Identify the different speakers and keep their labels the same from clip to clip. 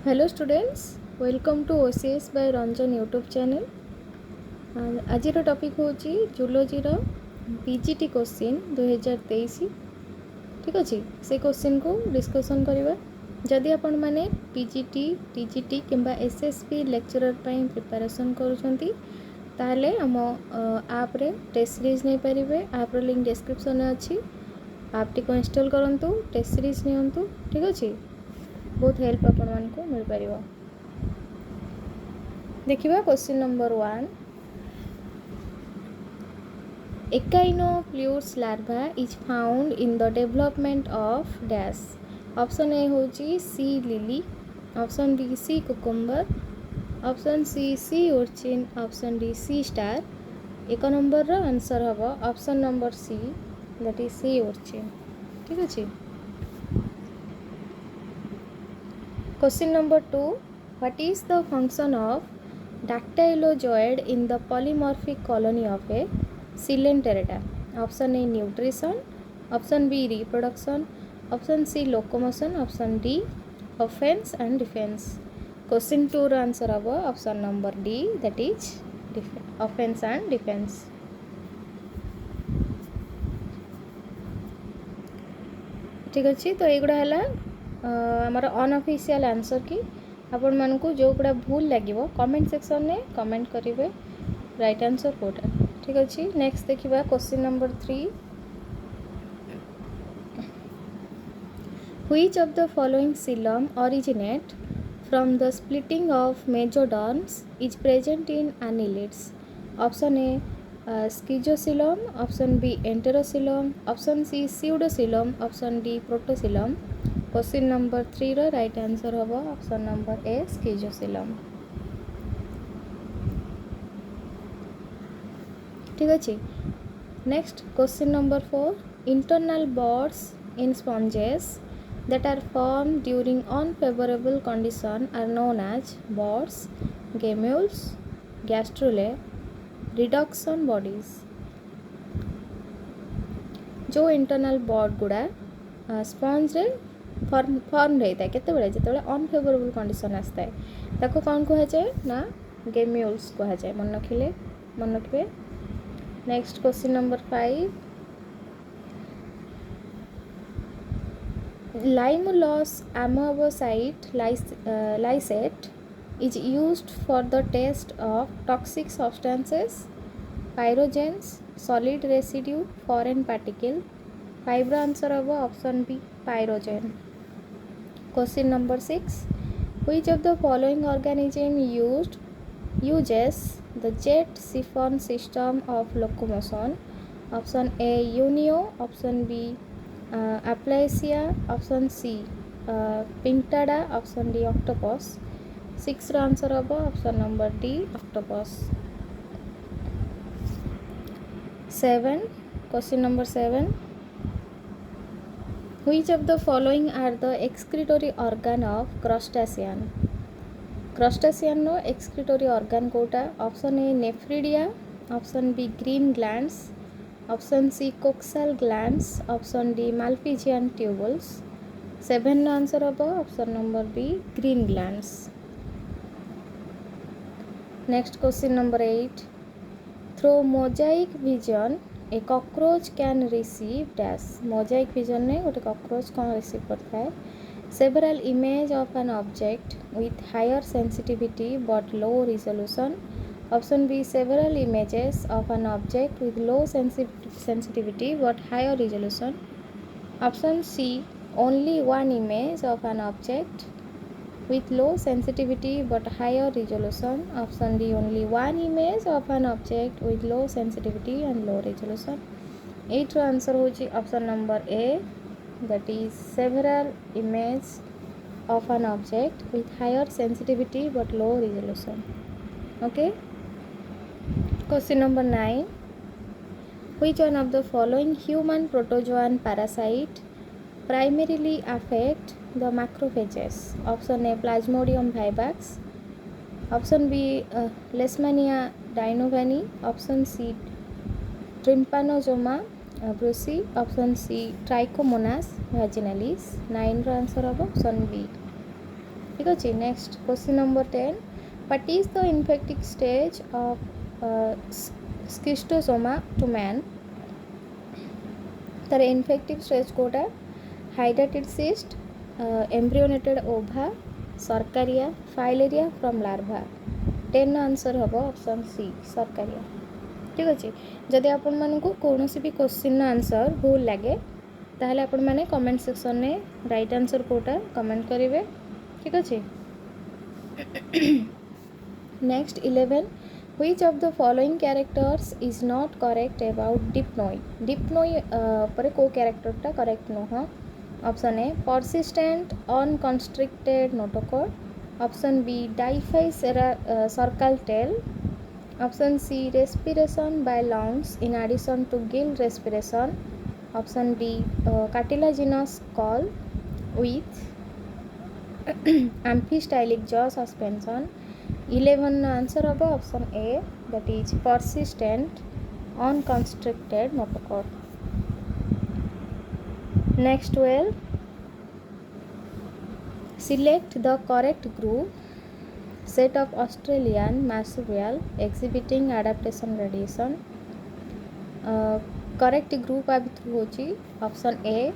Speaker 1: Hello students, welcome to OCS by Ranjan YouTube channel. आज topic होची zoology रो PGT question 2023 ठीक अच्छे से क्वेश्चन को डिस्कसन करवा जदि आपण माने पीजीटी टीजीटी किंबा एसएसपी लेक्चरर ପାଇଁ प्रिपरेशन करूछंती ताले हम आप रे टेस्ट सीरीज नहीं पारिबे आप रो लिंक डिस्क्रिप्शन में अछि आप टी को इंस्टॉल करंतु टेस्ट सीरीज नियंतु ठीक अछि बहुत हेल्प आपण मान को मिल पारिबो। देखिबा question number 1 Echinopleus larva is found in the development of dash. Option A होची sea lily, option B sea cucumber, option C sea urchin, option D sea star. एक नंबर रो answer हबो option number see that is sea urchin ठीक अछि। Question number 2. What is the function of dactylozoid in the polymorphic colony of a Coelenterata? Option A nutrition, option B reproduction, option C locomotion, option D offense and defense. Question 2 ର answer हबो option number D that is offense and defense. ठीक अच्छे तो ये है आमर unofficial answer की आपण मानकु जो गुड़ा भूल लगे कमेंट सेक्शन में कमेंट करेंगे राइट आंसर कोटा ठीक अच्छे। नेक्स्ट देखिबा question number 3 which of the following coelom originate from the splitting of mesoderms is present in annelids. Option A schizocoelom, option B enterocoelom, option C pseudocoelom, option D protocoelom. Question number 3 रो right answer हबो option number A schizocoelom ठीक अछि। Next question number 4 internal buds in sponges that are formed during unfavorable condition are known as boards, gemmules, gastrulae, reduction bodies। जो internal board गुड़ा sponge रे form रहता है केते बेले जते बेले अनफेवरेबल कंडीशन आस्ता है ताको कौन कहा जाए ना गेम्यूल्स कहा जाए मन रखिए। Next question number 5 Limulus amebosite lysate is used for the test of toxic substances, pyrogens, solid residue, foreign particle। 5 रो आंसर हबो option B pyrogen। Question number 6 which of the following organism uses the jet siphon system of locomotion? Option A unio, option B Aplysia, option C Pinctada, option D octopus। 6 row answer हबो option number D octopus। 7 Question number 7 which of the following are the excretory organ of crustacean? Crustacean नो excretory organ कोटा option A nephridia, option B green glands, option C coxal glands, option D malpighian tubules। 7 नो answer हबो option number B green glands। Next question number 8 through mosaic vision a cockroach can receive dash. Mosaic vision ने गोटे cockroach कौन receive करता है several image of an object with higher sensitivity but low resolution. Option B several images of an object with low sensitivity but higher resolution। Option C only one image of an object with low sensitivity but higher resolution। Option D only one image of an object with low sensitivity and low resolution। 8 रो answer होची option number A that is several images of an object with higher sensitivity but low resolution। okay। Question number 9 which one of the following human protozoan parasite primarily affect the macrophages? Option A Plasmodium vivax, option B Leishmania dinovani, option C Trypanosoma brucei, option C Trichomonas vaginalis। 9 रो answer हबो option B. ठीक अच्छे। Next question number 10, what is the infective stage of schistosoma to man. तार infective stage कोटा hydrated cyst, embryonated ova, cercaria, filariform larva. 10 answer हम option C cercaria. ठीक अच्छे। जदि आपण मानकु कौन भी क्वेश्चन आंसर भूल लगे ताहले आपण माने कमेंट सेक्शन में राइट आंसर कोटा कमेंट करेंगे। ठीक अच्छे। Next 11, which of the following characters is not correct about Dipnoi. Dipnoi पर को कैरेक्टरटा करेक्ट नुह। Option A persistent unconstricted notochord, option B diphycercal tail, option C respiration by lungs in addition to gill respiration, option B cartilaginous skull with amphistylic jaw suspension। 11 answer हम option A that is persistent unconstricted notochord। Next 12, select the correct group set of Australian marsupial exhibiting adaptation radiation। Correct group आ भितर होची option A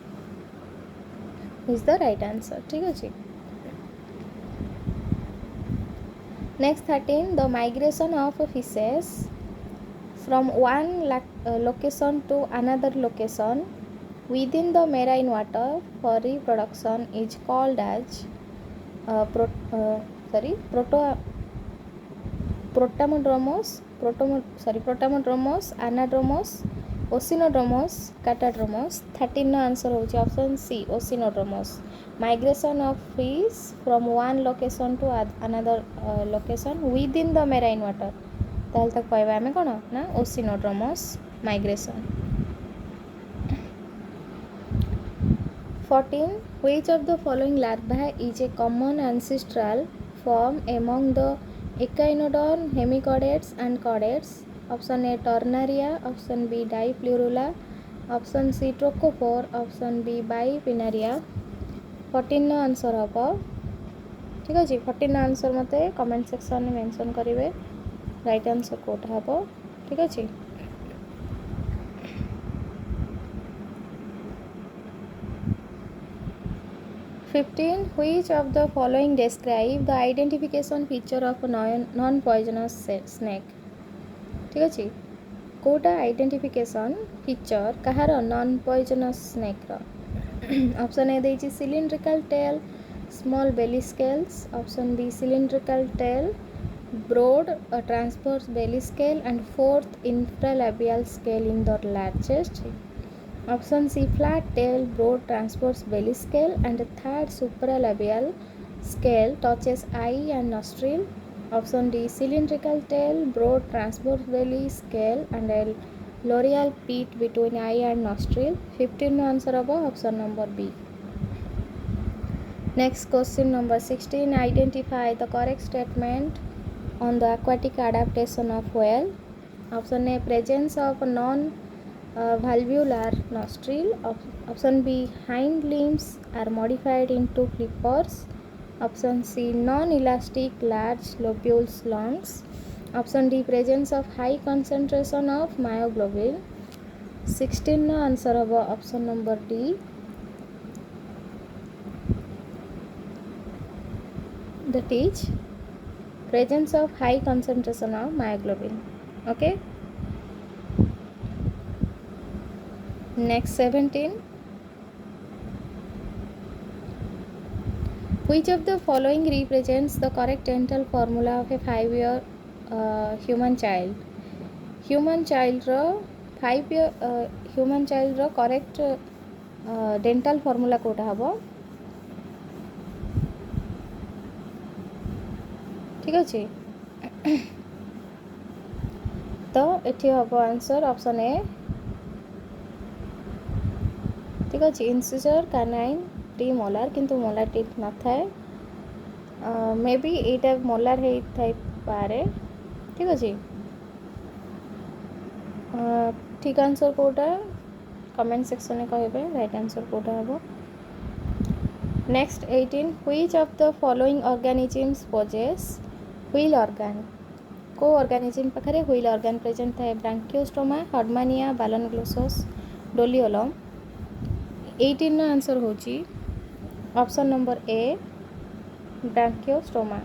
Speaker 1: is the right answer. ठीक अच्छे। Next 13, the migration of fishes from one location to another location within the marine water for reproduction is called as protamodromos, anadromos, ocinodromos, catadromos। 13 answer होची option C ocinodromos। Migration of fish from one location to another location within the marine water ताल तक कहबा आमे कोन ना ocinodromos migration. 14, which of the following larvae is a common ancestral form among the echinoderm hemichordates and chordates, option A ternaria, option B diplurula, option C trochophore, option B bipinnaria। 14 answer हम। ठीक अच्छे। 14 answer मते comment section में mention करेंगे right answer Kota हम। ठीक अच्छे। 15, which of the following describe the identification feature of a non poisonous snake। ठीक अच्छे। कोटा आइडेंटिफिकेशन फीचर कहार नॉन पॉइजनस स्नेक रो। ऑप्शन ए देछि cylindrical tail, small belly scales, option B cylindrical tail, broad transverse belly scale and fourth infralabial scale in the largest, option C flat tail, broad transverse belly scale and third supralabial scale touches eye and nostril, option D cylindrical tail, broad transverse belly scale and a loreal pit between eye and nostril। 15 answer हम option number B. Next question number 16, identify the correct statement on the aquatic adaptation of whale। Option A presence of non valvular nostril, option B hind limbs are modified into flippers, option C non-elastic large lobules lungs, option D presence of high concentration of myoglobin। 16 answer हम option number D that is presence of high concentration of myoglobin। okay। Next 17, which of the following represents the correct dental formula of a 5-year human child। human child row 5-year human child row correct dental formula Kota हबो। ठीक अच्छे। तो एठी हबो answer option A. ठीक अच्छे। Incisor कानाइन T molar किंतु molar teeth न थाए मे बी एटा मोलार है थाई पारे। ठीक अच्छे। ठीक आंसर कोटा कमेंट सेक्शन में कहबे राइट आंसर कोटा हबो। Next 18, which of the following organisms possess wheel organ? को organism पाखरे wheel organ present थाए ब्रांकियोस्टोमा, हर्डमानिया, बालोनग्लोसस, डोलियोलम. 18 ର आंसर होची option number A branchiostoma.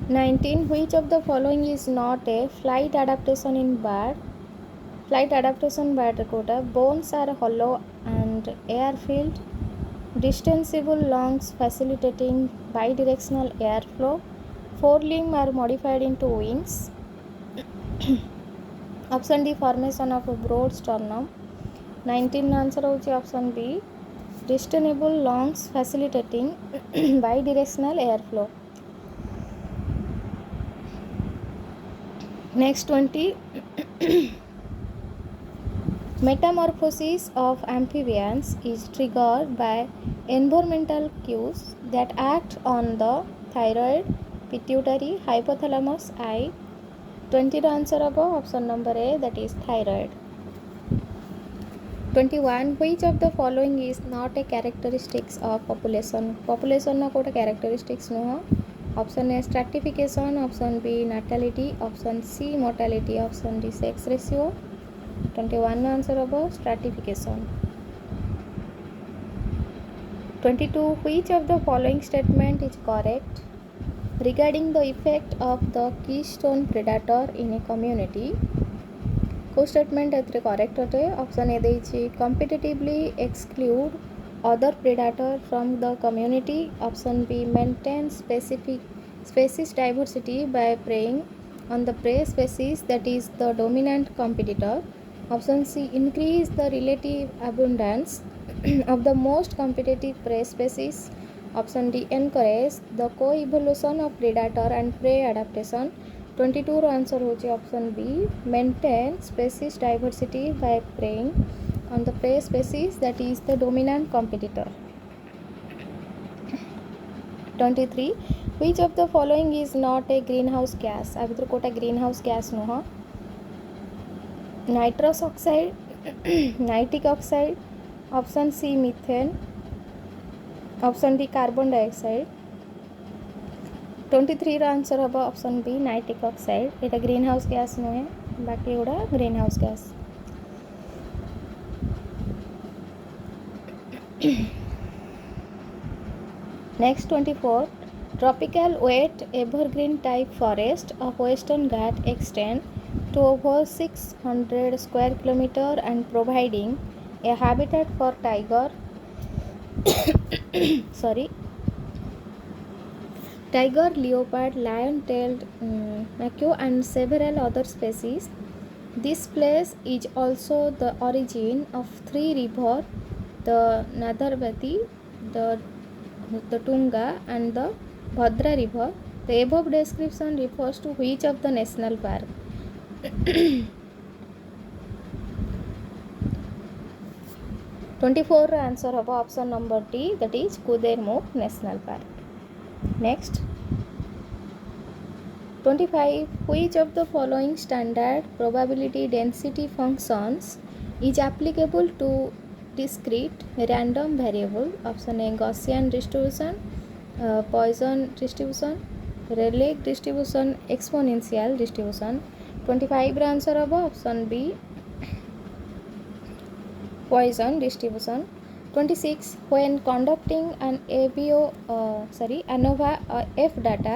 Speaker 1: 19, which of the following is not a flight adaptation in bird? Flight adaptation bird कोटा bones are hollow and air filled, distensible lungs facilitating bidirectional airflow, forelimb are modified into wings. Option D formation of a broad sternum. 19 answer होची option B distensible lungs facilitating bidirectional airflow. Next 20, metamorphosis of amphibians is triggered by environmental cues that act on the thyroid, pituitary, hypothalamus, eye. 20 ର answer ହେବ option number A, that is thyroid. 21, which of the following is not a characteristics of population? Population ର କୋଉଟା characteristics ନୁହଁ. Option A stratification, option B natality, option C mortality, option D sex ratio. 21 ର answer ହେବ stratification. 22, which of the following statement is correct regarding the effect of the keystone predator in a community? को statement एतरे correct होते. option A देइछि competitively exclude other predator from the community. Option B maintain specific species diversity by preying on the prey species that is the dominant competitor. Option C increase the relative abundance of the most competitive prey species. Option D encourage the co-evolution of predator and prey adaptation. 22 ର answer होची option B maintain species diversity by preying on the prey species that is the dominant competitor. 23, which of the following is not a greenhouse gas? आ भितर Kota greenhouse gas नुह. nitrous oxide, nitric oxide, option C methane, option D carbon dioxide. 23 ର answer ହେବ option B nitric oxide. एटा greenhouse gas नुहे, बाकी गुड़ा greenhouse gas. Next 24, tropical wet evergreen type forest of Western Ghat extend to over 600 square kilometer and providing a habitat for tiger tiger, leopard, lion-tailed macaque and several other species. This place is also the origin of three rivers, the Nadharvati, the Tunga and the Bhadra river. The above description refers to which of the national park? 24 ର answer ହେବ option number D, that is Kudermukh National Park. Next 25, which of the following standard probability density functions is applicable to discrete random variable? Option A Gaussian distribution, Poisson distribution, Rayleigh distribution, exponential distribution. 25 ର answer ହେବ option B Poisson distribution. 26, when conducting an ANOVA F data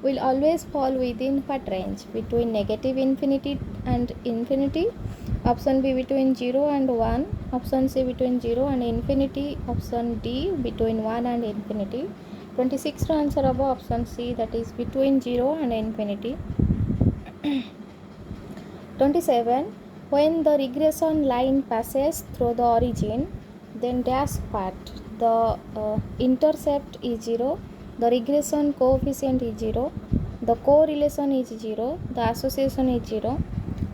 Speaker 1: will always fall within what range? Between negative infinity and infinity. Option B between 0 and 1. Option C between 0 and infinity. Option D between 1 and infinity. 26 ର answer ହେବ option C, that is between 0 and infinity. 27, when the regression line passes through the origin, then dash what? The intercept is 0, the regression coefficient is 0, the correlation is 0, the association is 0.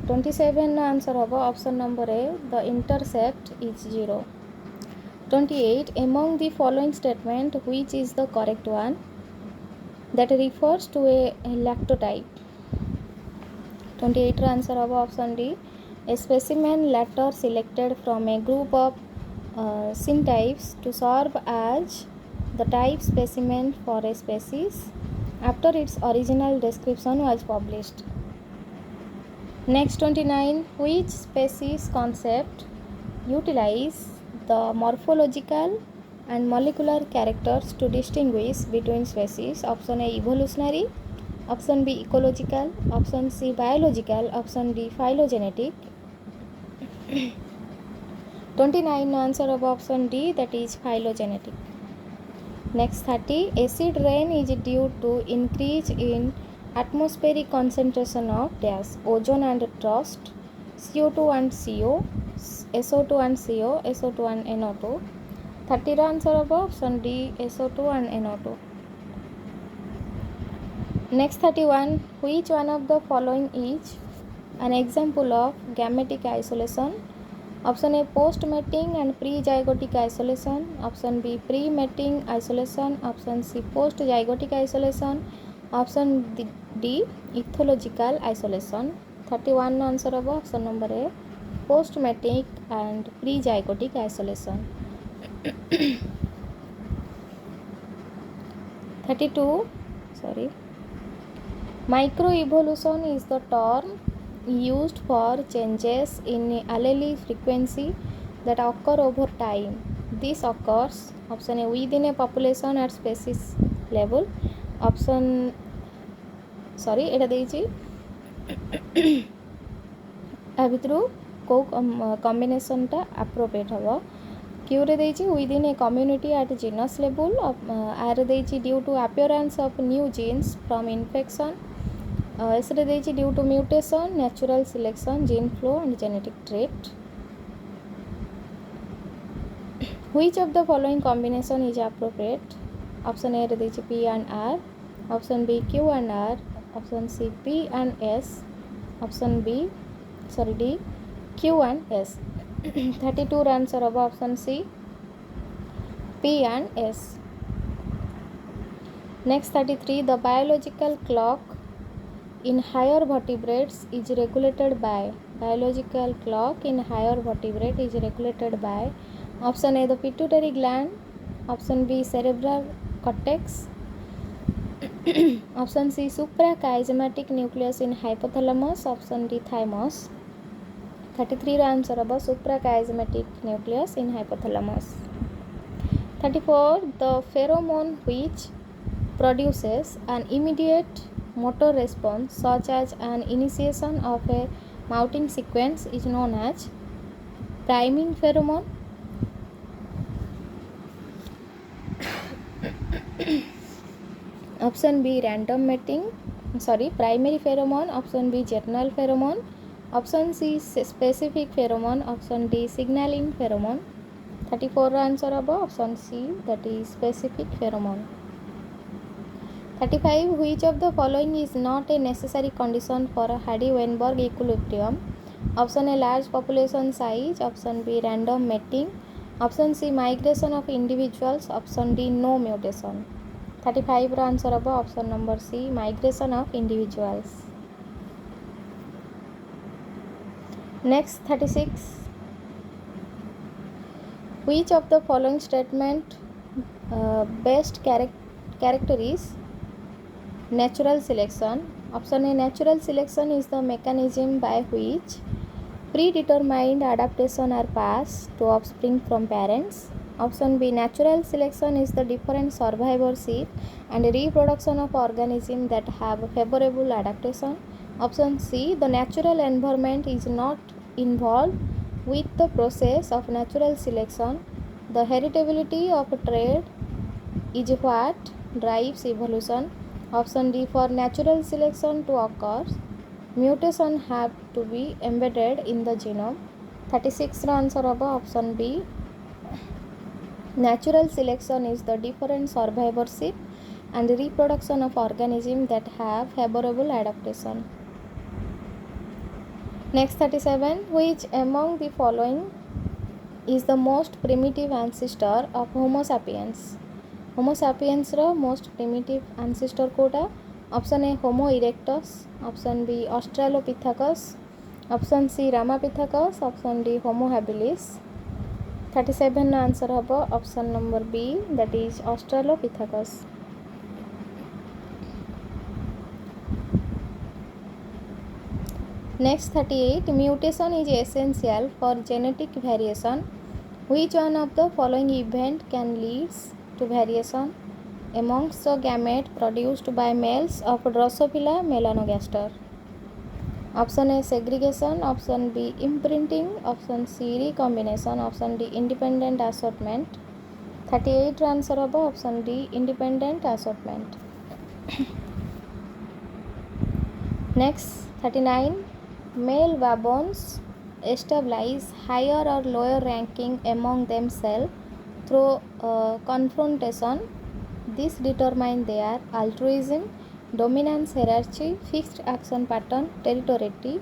Speaker 1: 27 ର answer ହେବ option number A, the intercept is 0. 28, among the following statement which is the correct one? That refers to a lactotype. 28 ର answer ହେବ option D, a specimen later selected from a group of syntypes to serve as the type specimen for a species after its original description was published. Next 29, which species concept utilize the morphological and molecular characters to distinguish between species? Option A evolutionary, option B ecological, option C biological, option D phylogenetic. 29 answer of option D, that is phylogenetic. Next 30, acid rain is due to increase in atmospheric concentration of dash, ozone and dust, CO2 and CO, SO2 and CO, SO2 and NO2. 30 answer of option D, SO2 and NO2. Next 31, which one of the following is an example of gametic isolation? Option A post-mating and pre-zygotic isolation, option B pre-mating isolation, option C post-zygotic isolation, option D ethological isolation. 31 answer of option number A, post-mating and pre-zygotic isolation. 32, microevolution is the term used for changes in allele frequency that occur over time. This occurs, option A within a population at species level, option এটা ଦେଇଛି ଆ ଭିତରୁ କେଉଁ କମ୍ବିନେସନ୍ଟା appropriate ହେବ? କ୍ୟୁରେ ଦେଇଛି within a community at genus level, ଆରେ ଦେଇଛି due to appearance of new genes from infection, ଏସରେ ଦେଇଛି due to mutation, natural selection, gene flow and genetic trait. Which of the following combination is appropriate? Option A ରେ ଦେଇଛି P and R, option B Q and R, option C P and S, option D Q and S. 32 answer of option C, P and S. Next 33, the biological clock in higher vertebrates is regulated by, biological clock in higher vertebrate is regulated by, option A the pituitary gland, option B cerebral cortex, option C suprachiasmatic nucleus in hypothalamus, option D thymus. 33 answer about suprachiasmatic nucleus in hypothalamus. 34, the pheromone which produces an immediate motor response such as an initiation of a mounting sequence is known as priming pheromone, option B random mating, primary pheromone, option B general pheromone, option C specific pheromone, option D signaling pheromone. 34 answer above option C, that is specific pheromone. 35, which of the following is not a necessary condition for a Hardy-Weinberg equilibrium? Option A large population size, option B random mating, option C migration of individuals, option D no mutation. 35 answer above option number C, migration of individuals. Next 36, which of the following statement best character is natural selection? Option A natural selection is the mechanism by which predetermined adaptation are passed to offspring from parents. Option B natural selection is the different survivorship and reproduction of organisms that have favorable adaptation. Option C, the natural environment is not involved with the process of natural selection. The heritability of a trait is what drives evolution. Option D, for natural selection to occur, mutation have to be embedded in the genome. 36 answer of option B, natural selection is the different survivorship and reproduction of organisms that have favorable adaptation. Next 37, which among the following is the most primitive ancestor of Homo sapiens? Homo sapiens ro most primitive ancestor कोटा? Option A Homo erectus, option B Australopithecus, option C Ramapithecus, option D Homo habilis. 37 answer हम option number B that is Australopithecus. Next 38 mutation is essential for genetic variation. Which one of the following event can leads to variation amongst the gamete produced by males of Drosophila melanogaster? Option A segregation, option B imprinting, option C recombination, option D independent assortment. 38 answer होगा option D independent assortment. Next 39 male baboons establish higher or lower ranking among themselves through confrontation. This determines their altruism, dominance, hierarchy, fixed action pattern, territoriality.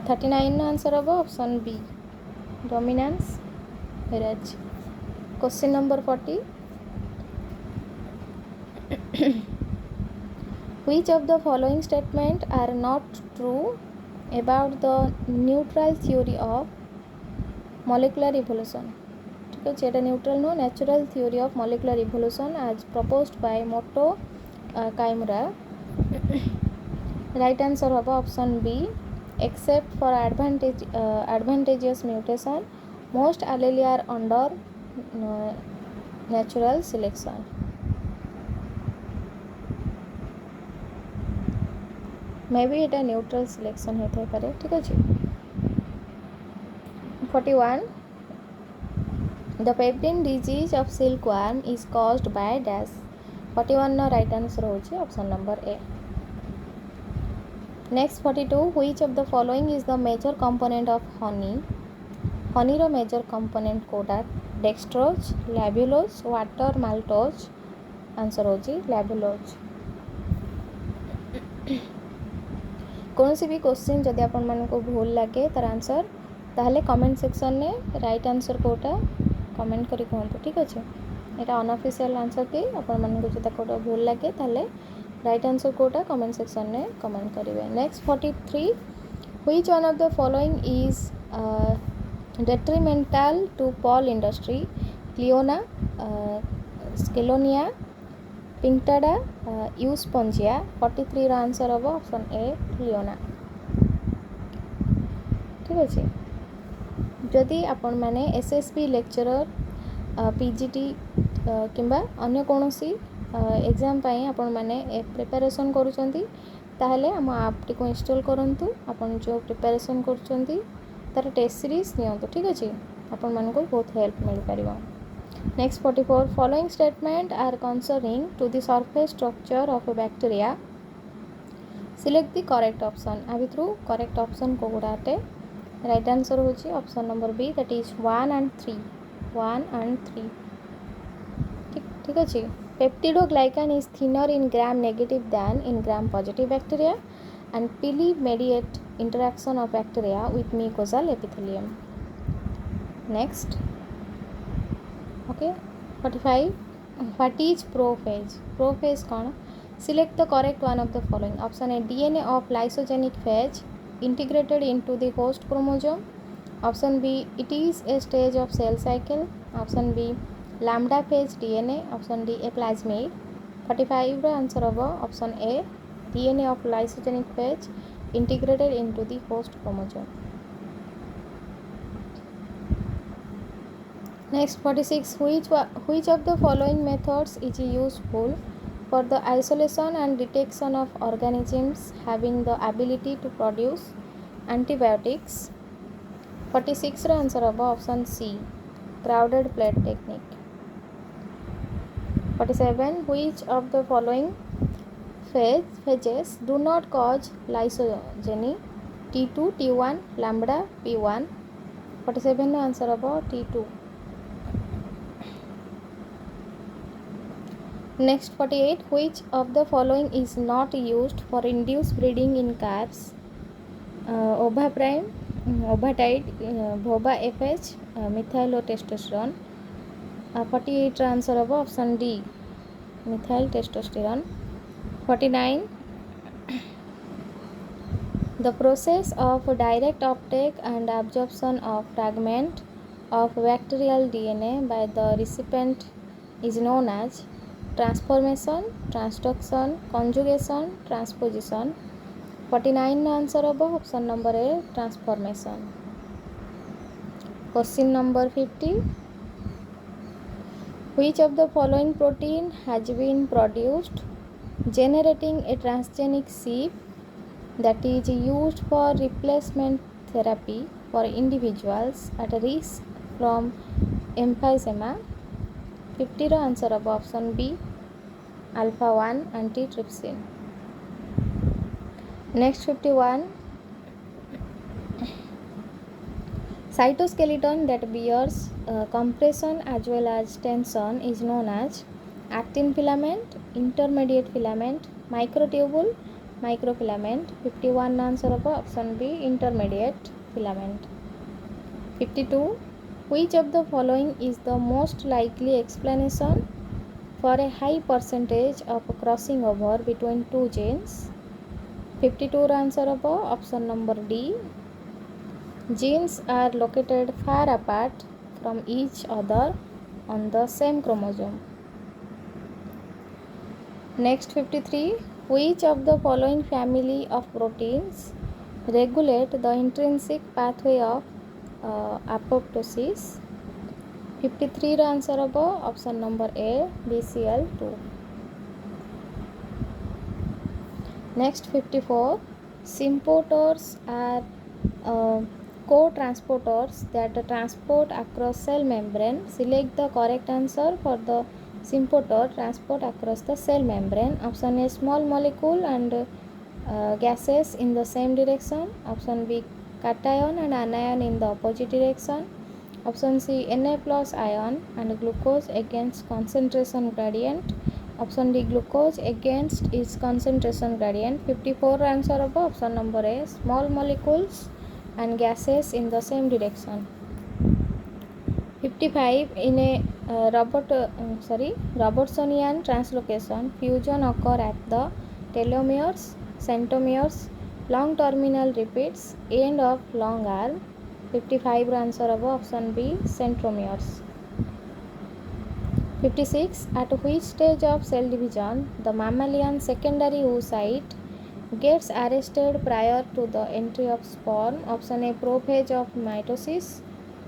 Speaker 1: 39 answer होगा option B dominance, hierarchy. Question number 40. Which of the following statements are not true about the neutral theory of molecular evolution? ठीक है, এটা neutral no natural theory of molecular evolution as proposed by Moto Kaimura. Right answer होगा option B. Except for advantageous mutation, most allele are under natural selection. मे भी एटा neutral selection होता है पारे. ठीक अच्छे. 41 the pebrine disease of silkworm is caused by dash. 41 ना right answer होची option number A. Next 42 which of the following is the major component of honey. Honey रो major component कोडा dextrose, laevulose, water maltose. Answer होची laevulose. कौन सी भी question जदि आपण मानको भूल लगे तार आंसर ताहले कमेंट सेक्शन में राइट आंसर कोटा कमेंट करी कहतु. ठीक अच्छे. यहाँ अनऑफिशियल आंसर कि आपण मानको जता कोटा भूल लगे ताहले राइट आंसर कोटा कमेंट सेक्शन में कमेंट करेंगे. Next 43 which one of the following is detrimental to pearl industry. Cliona, स्केलोनिया, पिंकटाडा, यूस्पंजिया. 43 आंसर हम ऑप्शन ए क्लियोना. ठीक अच्छे. जदि आपण मैंने एसएसपी लेक्चरर पीजीटी किंबा अन्य कौनसी एग्जाम पाई आपण मैंने प्रिपरेशन करुचंती ताहले हम ऐप टी को इंस्टॉल करंतु. आपण जो प्रिपरेशन करुचंती तार टेस्ट सीरीज नियंतु. ठीक अच्छे. आपण मानको बहुत help mill पारिबो. Next 44 following statement are concerning to the surface structure of a bacteria. Select the correct option. आ भितरु correct option को गुडाटे. Right answer होची option number B that is 1 and 3. 1 and 3. ठीक अच्छे. Peptidoglycan is thinner in gram negative than in gram positive bacteria and pili mediate interaction of bacteria with mucosal epithelium. Next. Okay. 45 what is prophase. Prophase कौन. Select the correct one of the following. Option A DNA of lysogenic phase integrated into the host chromosome. Option B it is a stage of cell cycle. Option B lambda phase DNA. Option D a plasmid. 45 रो answer होगा option A DNA of lysogenic phase integrated into the host chromosome. Next 46 which of the following methods is useful for the isolation and detection of organisms having the ability to produce antibiotics. 46 रो answer होगा option C crowded plate technique. 47 which of the following phases do not cause lysogeny. T2, T1, lambda, P1. 47 row answer होगा T2. Next 48 which of the following is not used for induced breeding in calves. Ova prime, ovatide, bova FH, methylotestosterone. 48 answer of option D methyl testosterone. 49 the process of direct uptake and absorption of fragment of bacterial DNA by the recipient is known as transformation, transduction, conjugation, transposition. 49 answer above option number A, transformation. Question number 50. Which of the following protein has been produced generating a transgenic sheep that is used for replacement therapy for individuals at risk from emphysema? 50 ର answer ହେବ option B, alpha 1 antitrypsin. Next 51. Cytoskeleton that bears compression as well as tension is known as actin filament, intermediate filament, microtubule, microfilament. 51 answer of option B, intermediate filament. 52. Which of the following is the most likely explanation for a high percentage of crossing over between two genes? 52 answer of option number D. Genes are located far apart from each other on the same chromosome. Next 53. Which of the following family of proteins regulate the intrinsic pathway of apoptosis? 53 answer of option number A, BCL2. Next 54. Sympotors are co-transporters that transport across cell membrane. Select the correct answer for the sympator transport across the cell membrane. Option A, small molecule and gases in the same direction. Option B, cation and anion in the opposite direction. Option C, Na plus ion and glucose against concentration gradient. Option D, glucose against its concentration gradient. 54 answer of option number A, small molecules and gases in the same direction. 55. In a Robertsonian translocation, fusion occur at the telomeres, centromeres, long terminal repeats, end of long arm. 55 answer of option B, centromeres. 56. At which stage of cell division the mammalian secondary oocyte gets arrested prior to the entry of sperm? Option A, prophase of mitosis.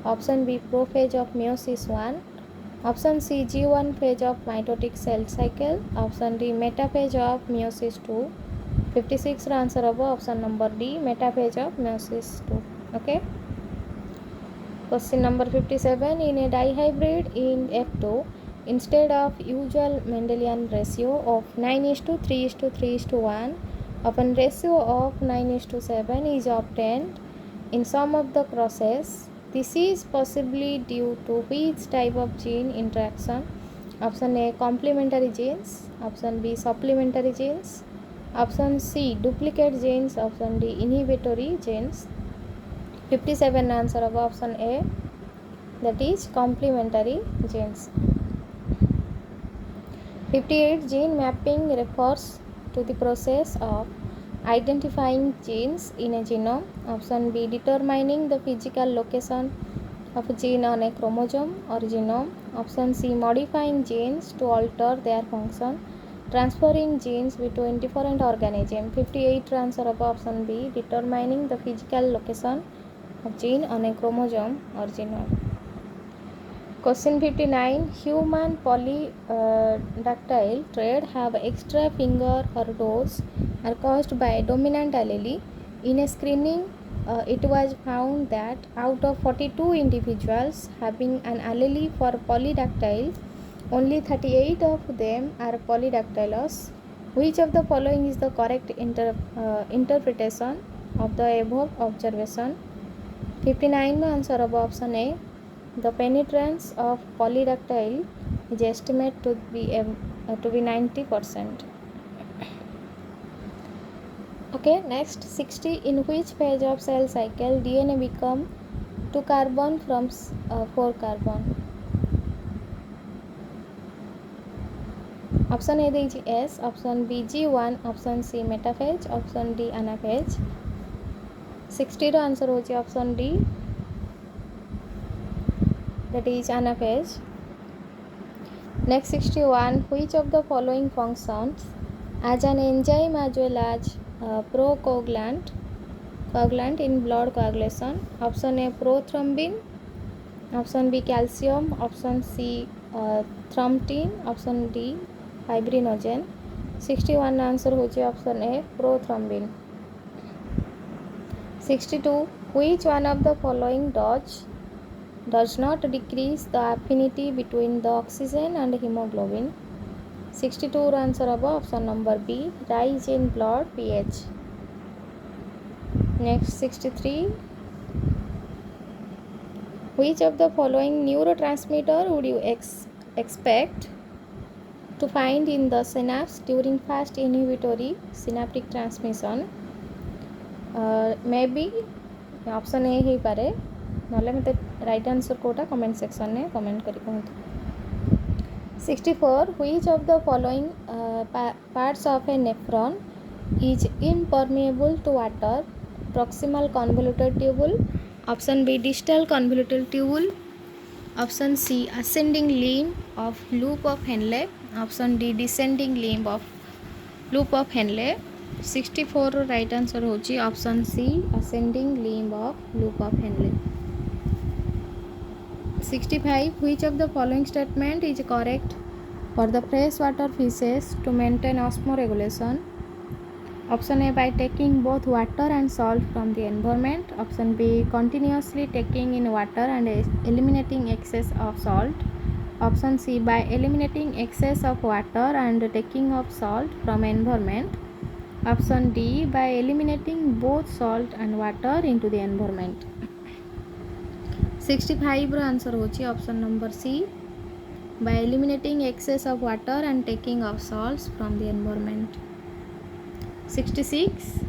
Speaker 1: Option B, prophase of meiosis 1. Option C, G1 phase of mitotic cell cycle. Option D, metaphase of meiosis 2. 56 answer of option number D, metaphase of meiosis 2. Okay. Question number 57. In a dihybrid in F2, instead of usual Mendelian ratio of 9:3:3:1, often ratio of 9:7 is obtained in some of the crosses. This is possibly due to which type of gene interaction? Option A, complementary genes. Option B, supplementary genes. Option C, duplicate genes. Option D, inhibitory genes. 57 answer of option A, that is complementary genes. 58. Gene mapping refers to the process of identifying genes in a genome. Option B, determining the physical location of a gene on a chromosome or genome. Option C, modifying genes to alter their function, transferring genes between different organisms. 58 answer of option B, determining the physical location of gene on a chromosome or genome. Question 59. Human polydactyl trait have extra finger or toes are caused by dominant allele. In a screening, it was found that out of 42 individuals having an allele for polydactyl, only 38 of them are polydactylous. Which of the following is the correct interpretation of the above observation? 59 answer of option A. The penetrance of polydactyl is estimated to be 90%. Okay, next 60. In which phase of cell cycle DNA become 2 carbon from 4 carbon? Option A is S, option B G1, option C metaphase, option D anaphase. 60 answer होची option D that is anaphase. Next 61, which of the following functions as an enzyme as well as procoagulant in blood coagulation? Option A prothrombin, option B calcium, option C thrombin, option D fibrinogen. 61 answer होची option A prothrombin. 62, which one of the following does not decrease the affinity between the oxygen and hemoglobin? 62 answer aba option number B, rise in blood pH. Next 63, which of the following neurotransmitter would you expect to find in the synapse during fast inhibitory synaptic transmission? Maybe option A ही पारे नले मते right answer कोटा comment section में comment करी कहतु. 64, which of the following parts of a nephron is impermeable to water? Proximal convoluted tubule, option B distal convoluted tubule, option C ascending limb of loop of Henle, option D descending limb of loop of Henle. 64 right answer होची option C ascending limb of loop of Henle. 65, which of the following statement is correct for the freshwater fishes to maintain osmoregulation? Option A by taking both water and salt from the environment, option B continuously taking in water and eliminating excess of salt, option C by eliminating excess of water and taking of salt from environment, option D by eliminating both salt and water into the environment. 65 रो answer होची option number C by eliminating excess of water and taking of salts from the environment. 66,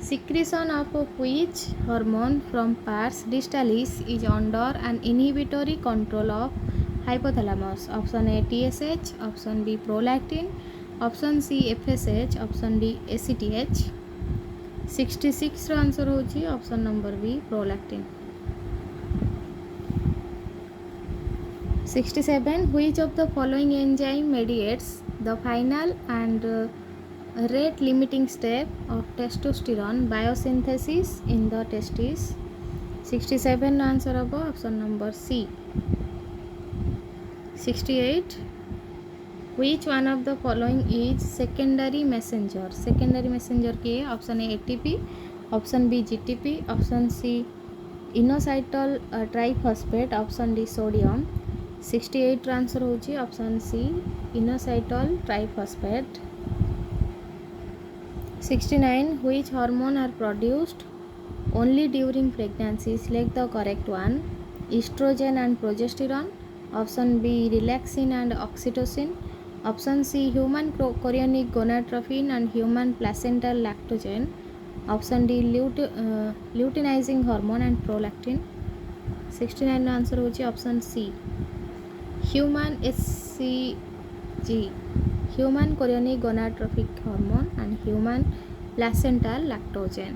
Speaker 1: secretion of which hormone from pars distalis is under an inhibitory control of hypothalamus? Option A TSH, option B prolactin, option C FSH, option D ACTH. 66 row answer होची option number B prolactin. 67, which of the following enzyme mediates the final and rate limiting step of testosterone biosynthesis in the testes? 67 answer of option number C. 68, which one of the following is secondary messenger? Secondary messenger के option A ATP, option B GTP, option C inositol triphosphate, option D sodium. 68 answer होची option C inositol triphosphate. 69, which hormone are produced only during pregnancy? Select the correct one. Estrogen and progesterone, option B relaxin and oxytocin, option C human chorionic gonadotropin and human placental lactogen, option D luteinizing hormone and prolactin. 69 answer होची option C human HCG, human chorionic gonadotrophic hormone and human placental lactogen.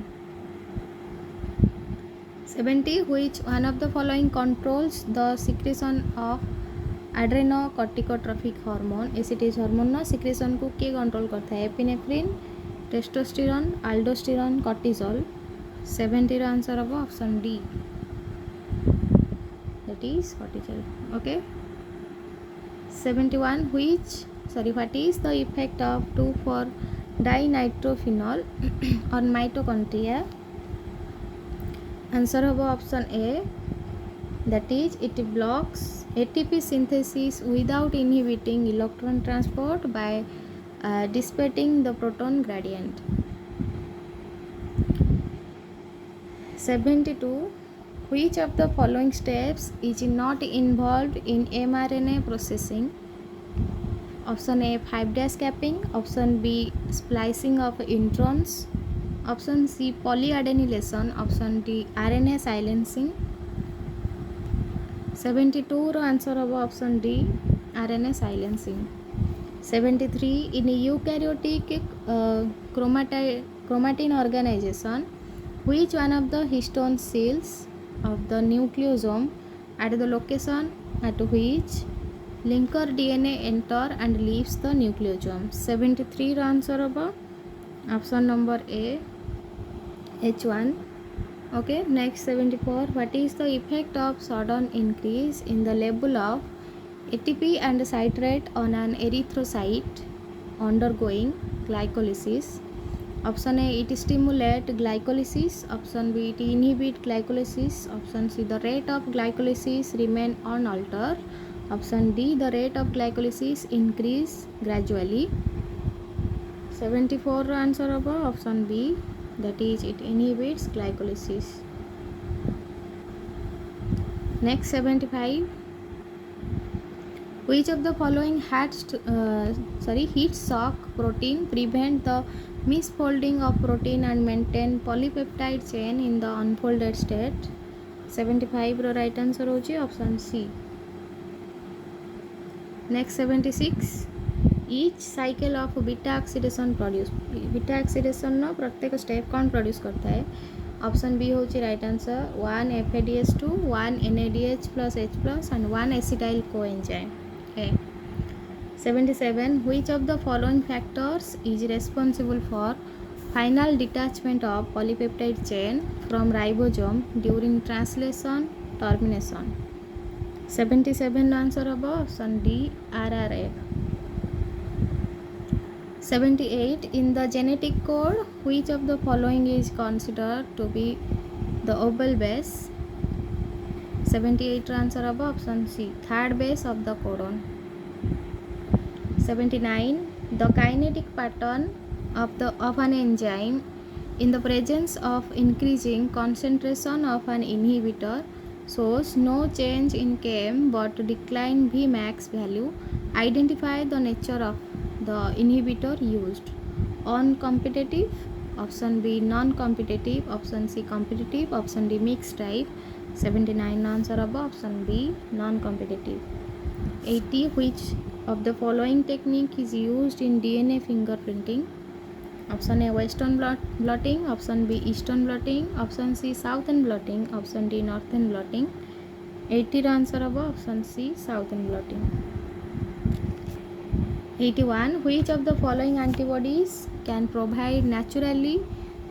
Speaker 1: 70, which one of the following controls the secretion of adrenocorticotropic hormone? ACTH hormone ना secretion को किए control करता है? Epinephrine, testosterone, aldosterone, cortisol. 70 रो answer होगा option D, that is cortisol. Okay. 71, what is the effect of 2,4-dinitrophenol on mitochondria? Answer होगा option A, that is it blocks ATP synthesis without inhibiting electron transport by dissipating the proton gradient. 72, which of the following steps is not involved in mRNA processing? Option A 5' capping, option B splicing of introns, option C polyadenylation, option D RNA silencing. 72 row answer होगा option D RNA silencing. 73, in eukaryotic chromatin organization, which one of the histone cells of the nucleosome at the location at which linker DNA enter and leaves the nucleosome. 73 answer of option number A, H1. Okay, next 74. What is the effect of sudden increase in the level of ATP and citrate on an erythrocyte undergoing glycolysis? Option A, it stimulates glycolysis. Option B, it inhibits glycolysis. Option C, the rate of glycolysis remain unaltered. Option D, the rate of glycolysis increase gradually. 74 answer of option B, that is it inhibits glycolysis. Next 75. Which of the following heat shock protein prevent the misfolding of protein and maintain polypeptide chain in the unfolded state? 75 रो right answer होची option C. Next 76. Each cycle of beta oxidation produce, beta oxidation नो प्रत्येक step कौन produce करता है? Option B होची right answer 1 FADH2, 1 NADH plus H plus and 1 acetyl coenzyme. Okay. 77. Which of the following factors is responsible for final detachment of polypeptide chain from ribosome during translation termination? 77 answer of option D, RRA. 78. In the genetic code, which of the following is considered to be the oval base? 78 answer of option C, third base of the codon. 79. The kinetic pattern of an enzyme in the presence of increasing concentration of an inhibitor shows no change in Km but decline Vmax value. Identify the nature of the inhibitor used. On competitive, option B non-competitive, option C competitive, option D mixed type. 79 answer of option B, non-competitive. 80. Which of the following technique is used in DNA fingerprinting? Option A western blotting, option B eastern blotting, option C southern blotting, option D northern blotting. 80 answer of option C, southern blotting. 81. Which of the following antibodies can provide naturally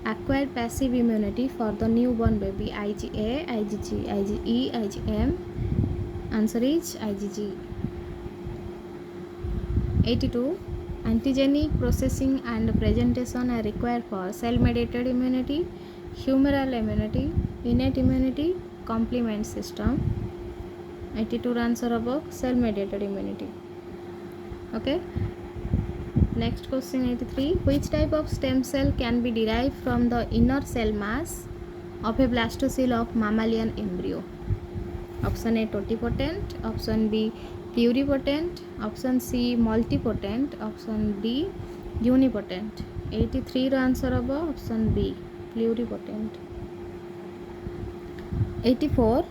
Speaker 1: acquired passive immunity for the newborn baby? IgA, IgG, IgE, IgM. Answer is IgG. 82. Antigenic processing and presentation are required for cell-mediated immunity, humoral immunity, innate immunity, complement system. 82 answer about cell-mediated immunity. Okay. Next question 83. Which type of stem cell can be derived from the inner cell mass of a blastocyst of mammalian embryo? Option A totipotent, option B pluripotent, option C multipotent, option D unipotent. 83 answer of option B, pluripotent. 84.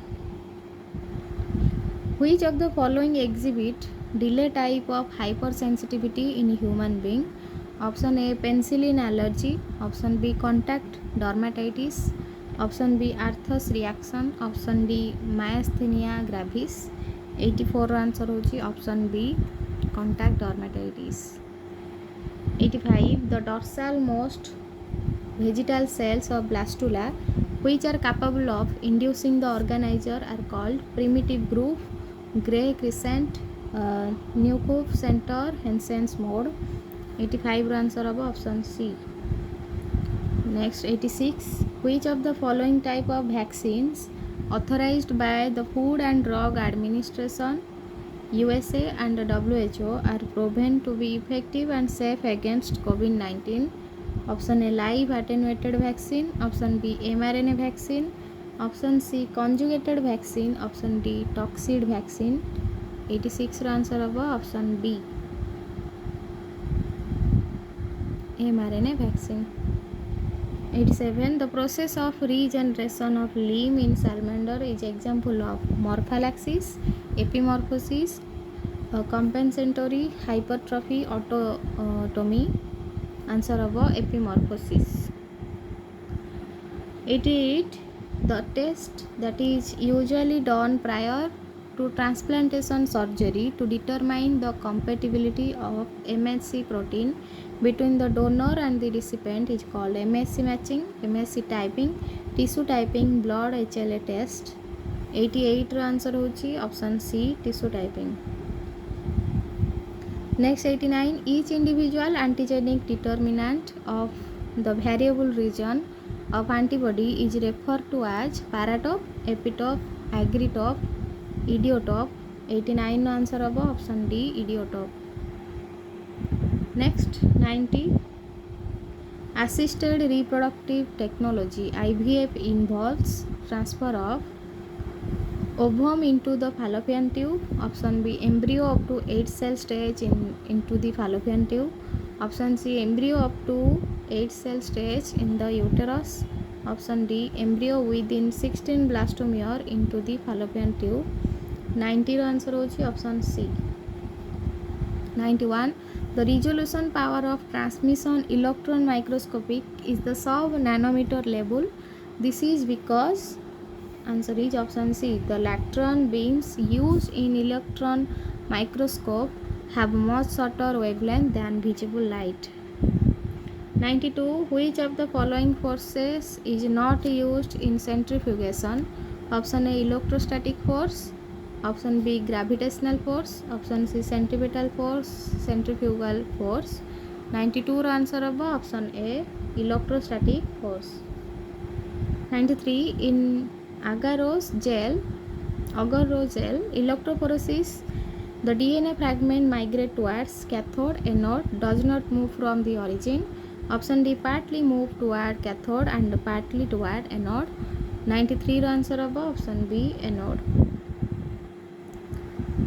Speaker 1: Which of the following exhibit delay type of hypersensitivity in human being? Option A penicillin allergy, option B contact dermatitis, option B arthus reaction, option D myasthenia gravis. 84 answer होची option B, contact dermatitis. 85. The dorsal most vegetal cells of blastula which are capable of inducing the organizer are called primitive groove, gray crescent, Newcomb center, Hansen's mode. 85 answer of option C. Next 86. Which of the following type of vaccines authorized by the Food and Drug Administration USA and WHO are proven to be effective and safe against COVID-19? Option A live attenuated vaccine, option B mRNA vaccine, option C conjugated vaccine, option D toxid vaccine. 86 answer of option B, mRNA vaccine. 87. The process of regeneration of limb in salamander is example of morphallaxis, epimorphosis, compensatory hypertrophy, autotomy. Answer of epimorphosis. 88. The test that is usually done prior to transplantation surgery to determine the compatibility of MSC protein between the donor and the recipient is called MSC matching, MSC typing, tissue typing, blood HLA test. 88 ର answer होची option C tissue typing. Next 89, each individual antigenic determinant of the variable region of antibody is referred to as paratope, epitope, agritope, idiotope. 89 ର answer होबो option D idiotope. Next 90, assisted reproductive technology IVF involves transfer of ovum into the fallopian tube. Option B, embryo up to 8 cell stage into the fallopian tube. Option C, embryo up to 8 cell stage in the uterus. Option D, embryo within 16 blastomere into the fallopian tube. 90 ର answer होची option C. 91, the resolution power of transmission electron microscopic is the sub nanometer level. This is because answer is option C, the electron beams used in electron microscope have much shorter wavelength than visible light. 92, which of the following forces is not used in centrifugation? Option A, electrostatic force. Option B, gravitational force. Option C, centripetal force, centrifugal force. 92 ର answer होबो option A, electrostatic force. 93, in agarose gel, electrophoresis, the DNA fragment migrate towards cathode, anode, does not move from the origin. Option D, partly move toward cathode and partly toward anode. 93 ର answer होबो option B, anode.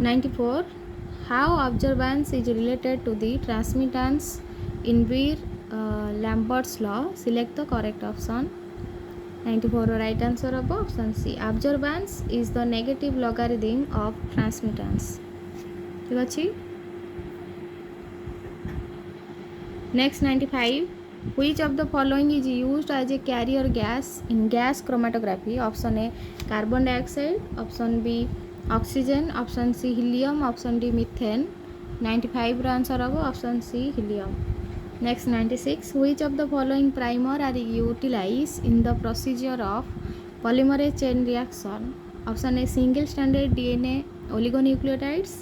Speaker 1: 94, how observance is related to the transmittance in Beer-Lambert's law? Select the correct option. 94 ର right answer होबो option C, observance is the negative logarithm of transmittance. ठीक अछि. Next 95, which of the following is used as a carrier gas in gas chromatography? Option A, carbon dioxide. Option B, oxygen. Option C, helium. Option D, methane. 95 ର answer होबो option C, helium. Next 96, which of the following primer are utilized in the procedure of polymerase chain reaction? Option A, single stranded DNA oligonucleotides.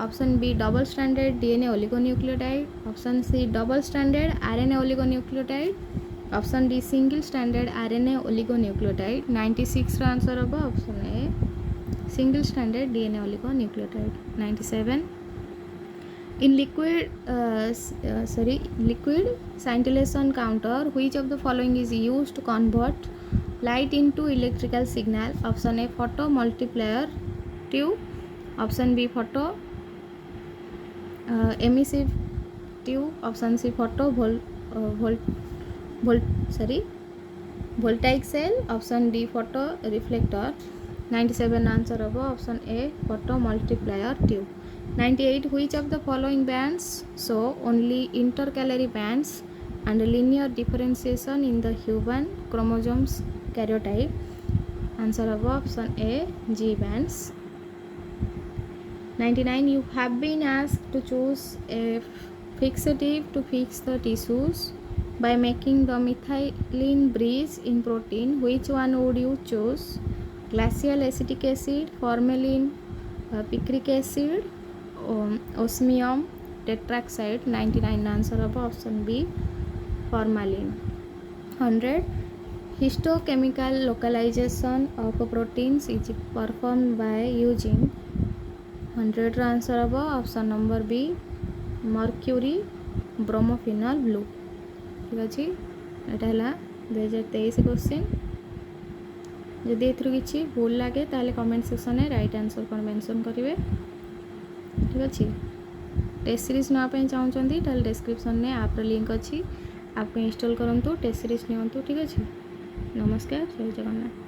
Speaker 1: Option B, double stranded DNA oligonucleotide. Option C, double stranded RNA oligonucleotide. Option D, single stranded RNA oligonucleotide. 96 ର answer होबो option A, single stranded DNA oligonucleotide. 97, in liquid scintillation counter, which of the following is used to convert light into electrical signal? Option A, photo multiplier tube. Option B, photo emissive tube. Option C, photo voltaic cell. Option D, photo reflector. 97 answer होबो option A, photo multiplier tube. 98, which of the following bands show only intercalary bands and linear differentiation in the human chromosomes karyotype? Answer होबो option A, G bands. 99, you have been asked to choose a fixative to fix the tissues by making the methylene bridge in protein. Which one would you choose? Glacial acetic acid, formalin, picric acid, osmium tetraxide. 99 answer of option B, formalin. 100, histochemical localization of proteins is performed by using 100 answer of option number B, mercury bromophenol blue. ठीक अच्छे, एटा है 2023 question. जदि एथुरु किछि भूल लागे ताले comment section में right answer कोन mention करिवे. ठीक अच्छे, टेस्ट सीरीज ना पे चाहूँगी ताले डिस्क्रिप्शन में आप लिंक अच्छी, आपको इंस्टॉल करंतु, टेस्ट सीरीज नियंतु. ठीक अच्छे, नमस्कार, जय जगन्नाथ.